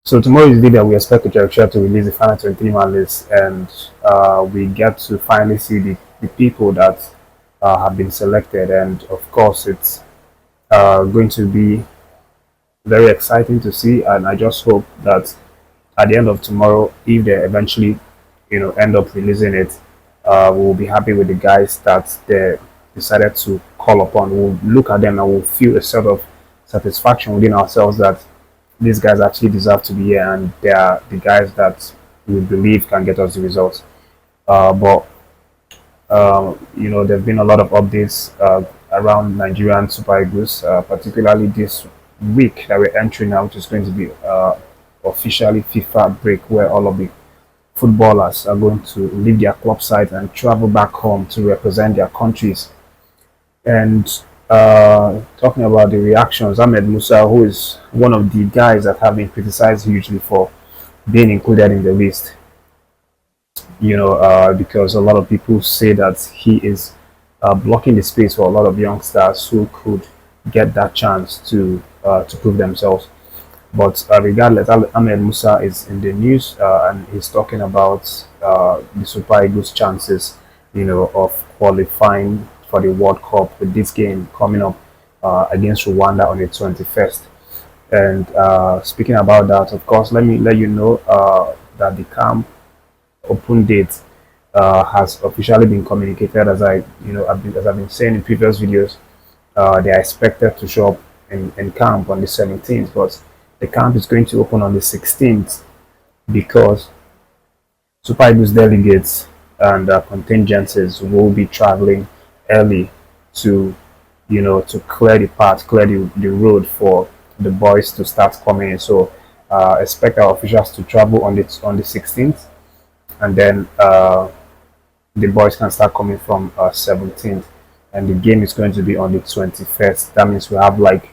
So tomorrow is the day that we expect Chelle to release the final 23-man list, and we get to finally see the people that have been selected. And of course, it's going to be very exciting to see. And I just hope that at the end of tomorrow, if they eventually, end up releasing it, we'll be happy with the guys that they decided to call upon. We'll look at them and we'll feel a sort of satisfaction within ourselves that these guys actually deserve to be here, and they are the guys that we believe can get us the results. But there've been a lot of updates around Nigerian Super Eagles, particularly this week that we're entering now, which is going to be officially FIFA break, where all of the footballers are going to leave their club site and travel back home to represent their countries. And talking about the reactions, Ahmed Musa, who is one of the guys that have been criticized hugely for being included in the list, because a lot of people say that he is blocking the space for a lot of youngsters who could get that chance to prove themselves. But regardless, Ahmed Musa is in the news, and he's talking about the Super Eagles' chances, of qualifying for the World Cup with this game coming up against Rwanda on the 21st. And speaking about that, of course, let me let you know that the camp open date has officially been communicated. As I've been saying in previous videos, they are expected to show up in camp on the 17th, but the camp is going to open on the 16th because Super Eagles delegates and contingencies will be traveling early to clear the path, clear the road for the boys to start coming in. So expect our officials to travel on the 16th, and then the boys can start coming from 17th, and the game is going to be on the 21st. That means we have like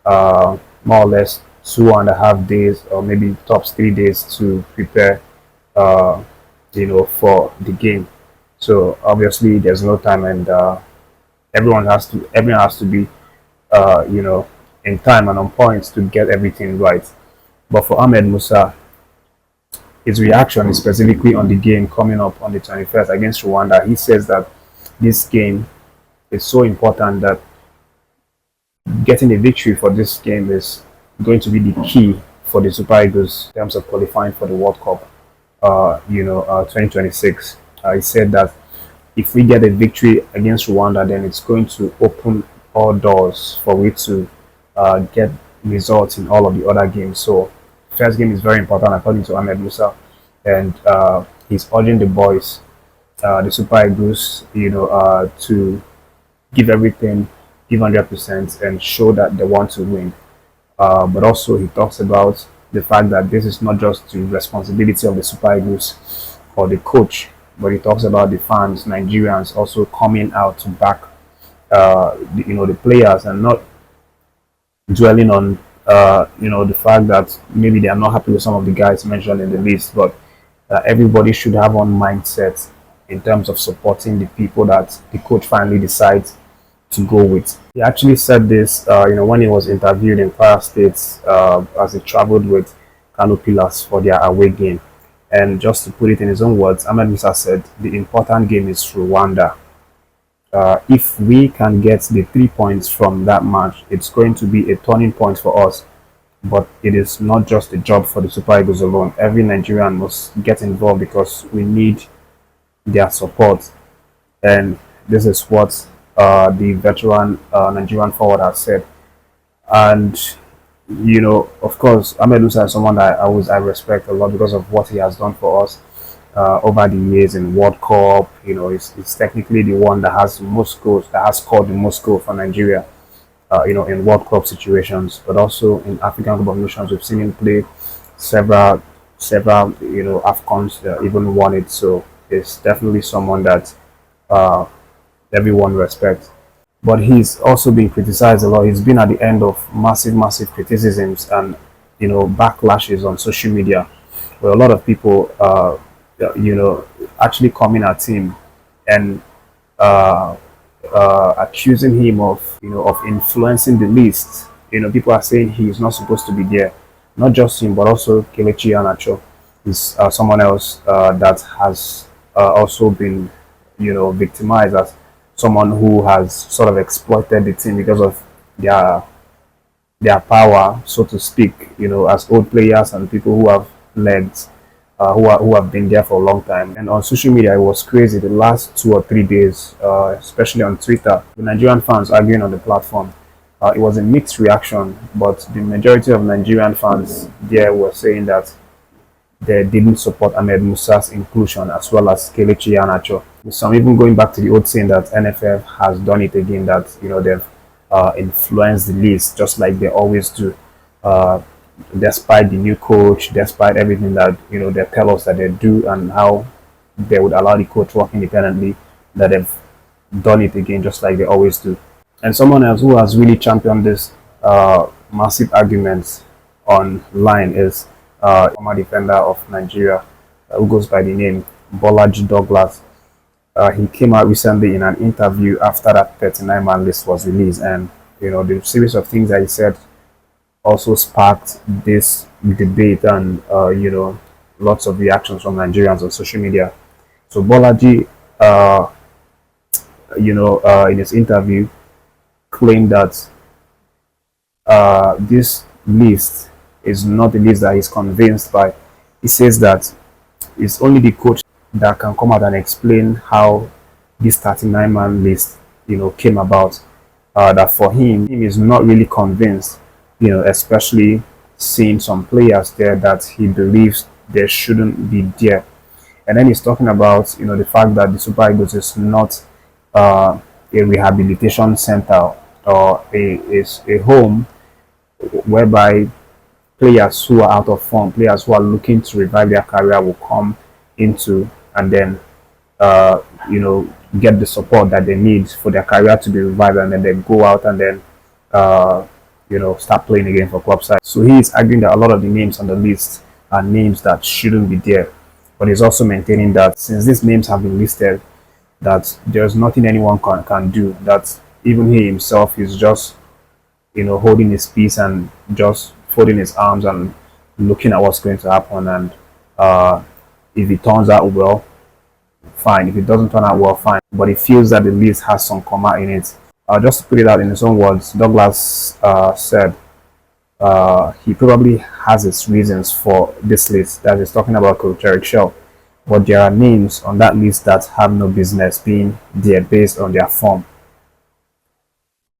more or less 2.5 days, or maybe tops 3 days to prepare for the game. So obviously there's no time, and everyone has to be in time and on point to get everything right. But for Ahmed Musa, his reaction is specifically on the game coming up on the 21st against Rwanda. He says that this game is so important that getting a victory for this game is going to be the key for the Super Eagles in terms of qualifying for the World Cup 2026. He said that if we get a victory against Rwanda, then it's going to open all doors for we to get results in all of the other games. So first game is very important according to Ahmed Musa, and he's urging the boys, the Super Eagles, to give everything, give 100%, and show that they want to win. But also he talks about the fact that this is not just the responsibility of the Super Eagles or the coach, but he talks about the fans, Nigerians, also coming out to back the players, and not dwelling on the fact that maybe they are not happy with some of the guys mentioned in the list, but everybody should have one mindset in terms of supporting the people that the coach finally decides to go with. He actually said this, when he was interviewed in Kwara State as he traveled with Kano Pillars for their away game. And just to put it in his own words, Ahmed Musa said the important game is Rwanda. If we can get the 3 points from that match, it's going to be a turning point for us. But it is not just a job for the Super Eagles alone. Every Nigerian must get involved because we need their support. And this is what the veteran Nigerian forward has said. And of course, Ahmed Musa is someone that I respect a lot because of what he has done for us over the years in World Cup. He's technically the one that has the most goals, that has scored the most goals for Nigeria. In World Cup situations, but also in African Cup of Nations, we've seen him play several, AFCONs, even won it. So it's definitely someone that everyone respects. But he's also been criticized a lot. He's been at the end of massive criticisms and backlashes on social media, where a lot of people actually coming at him and accusing him of influencing the list. People are saying he's not supposed to be there, Not just him, but also Kelechi Iheanacho is someone else that has also been, victimized as someone who has sort of exploited the team because of their their power, so to speak. As old players and people who have legs, who have been there for a long time. And on social media, it was crazy the last 2 or 3 days, especially on Twitter, the Nigerian fans arguing on the platform. It was a mixed reaction, but the majority of Nigerian fans there were saying that they didn't support Ahmed Musa's inclusion as well as Kelechi Iheanacho. Some even going back to the old saying that NFF has done it again, that they've influenced the list just like they always do. Uh, Despite the new coach, despite everything that they tell us that they do and how they would allow the coach work independently, that they've done it again just like they always do. And someone else who has really championed this massive arguments online is former defender of Nigeria, who goes by the name Bolaji Douglas. He came out recently in an interview after that 39-man list was released, and the series of things that he said also sparked this debate and lots of reactions from Nigerians on social media. So Bolaji, in his interview, claimed that this list is not the list that he's convinced by. He says that it's only the coach that can come out and explain how this 39-man list, came about. That for him is not really convinced, especially seeing some players there that he believes they shouldn't be there. And then he's talking about, the fact that the Super Eagles is not a rehabilitation center or a home whereby players who are out of form, players who are looking to revive their career will come into and then, get the support that they need for their career to be revived, and then they go out and then, start playing again for club side. So he is arguing that a lot of the names on the list are names that shouldn't be there. But he's also maintaining that since these names have been listed, that there's nothing anyone can do, that even he himself is just, holding his peace and just folding his arms and looking at what's going to happen. And if it turns out well, fine. If it doesn't turn out well, fine. But he feels that the list has some comma in it. Just to put it out in his own words, Douglas said he probably has his reasons for this list, that he's talking about Coach Chelle. But there are names on that list that have no business being there based on their form.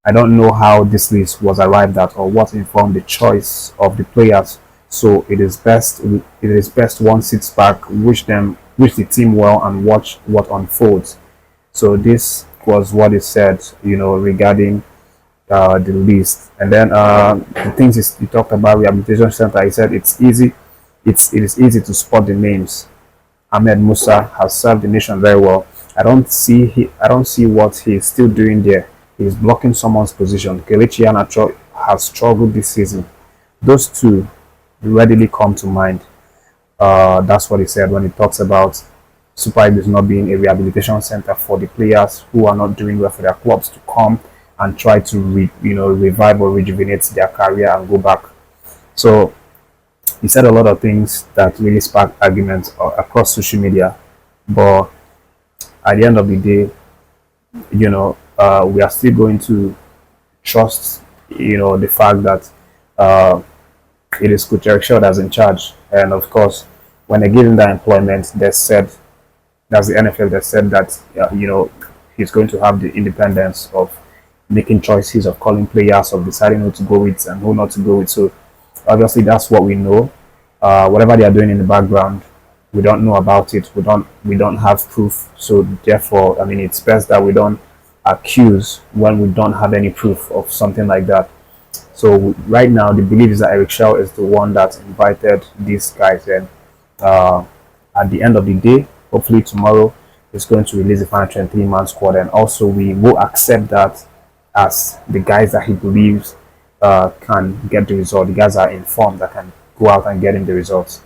I don't know how this list was arrived at or what informed the choice of the players. So it is best one sits back, wish the team well, and watch what unfolds. So this was what he said, regarding the list. And then the things he talked about rehabilitation center. He said it is easy to spot the names. Ahmed Musa has served the nation very well. I don't see what he's still doing there. He's blocking someone's position. Kelechi Iheanacho has struggled this season. Those two readily come to mind. That's what he said when he talks about Super Eagles not being a rehabilitation center for the players who are not doing well for their clubs to come and try to revive or rejuvenate their career and go back. So he said a lot of things that really sparked arguments across social media. But at the end of the day, we are still going to trust, the fact that it is Coach Chelle that's in charge. And of course, when they give him that employment, that's the NFL that said that, he's going to have the independence of making choices, of calling players, of deciding who to go with and who not to go with. So obviously that's what we know. Whatever they are doing in the background, we don't know about it. We don't have proof. So therefore, it's best that we don't accuse when we don't have any proof of something like that. So right now, the belief is that Eric Chelle is the one that invited these guys. And at the end of the day, hopefully tomorrow, he's going to release the final 23-man squad. And also, we will accept that as the guys that he believes can get the result. The guys are informed that can go out and get him the results.